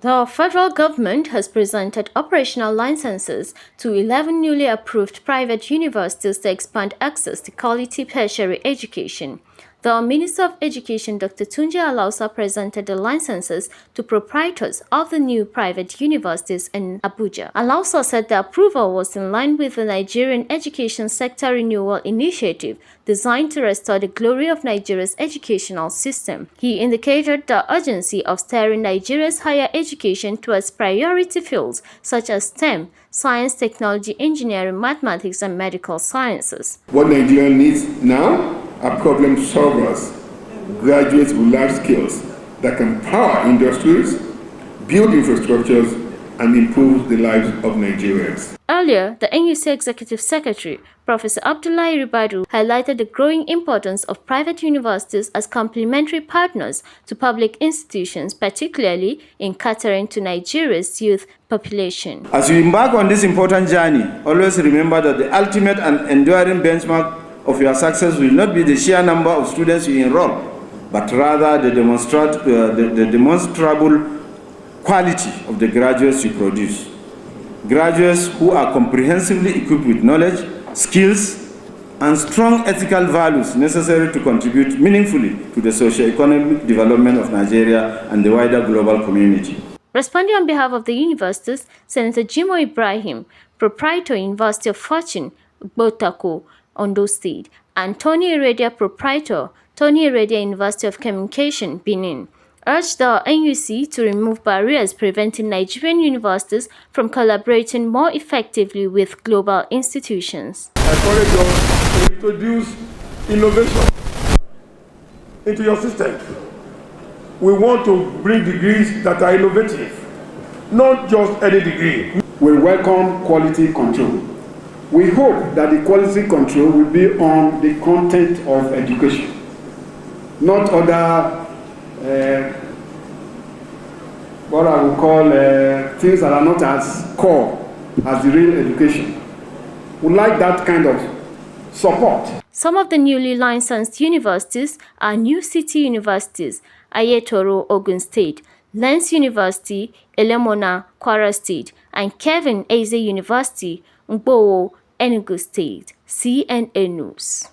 The federal government has presented operational licenses to 11 newly approved private universities to expand access to quality tertiary education. The Minister of Education, Dr. Tunji Alausa, presented the licenses to proprietors of the new private universities in Abuja. Alausa said the approval was in line with the Nigerian education sector renewal initiative designed to restore the glory of Nigeria's educational system. He indicated the urgency of steering Nigeria's higher education towards priority fields such as STEM, science, technology, engineering, mathematics, and medical sciences. What Nigeria needs now are problem solvers, graduates with life skills that can power industries, build infrastructures, and improve the lives of Nigerians. Earlier, the NUC Executive Secretary, Prof. Abdullahi Ribadu, highlighted the growing importance of private universities as complementary partners to public institutions, particularly in catering to Nigeria's youth population. As you embark on this important journey, always remember that the ultimate and enduring benchmark of your success will not be the sheer number of students you enroll, but rather the demonstrable quality of the graduates you produce. Graduates who are comprehensively equipped with knowledge, skills, and strong ethical values necessary to contribute meaningfully to the socio-economic development of Nigeria and the wider global community. Responding on behalf of the universities, Senator Jimoh Ibrahim, Proprietor, University of Fortune, Igbotako, Ondo State, and Tonnie Iredia, Proprietor, Tonnie Iredia, University of Communication, Benin, urged the NUC to remove barriers preventing Nigerian universities from collaborating more effectively with global institutions. I encourage you to introduce innovation into your system. We want to bring degrees that are innovative, not just any degree. We welcome quality control. We hope that the quality control will be on the content of education, not other what I would call things that are not as core as the real education. We like that kind of support. Some of the newly licensed universities are New City Universities, Ayetoro, Ogun State, Lens University, Elemona, Kwara State, and Kevin Eze University, Ngbowo, Enugu State. CNN News.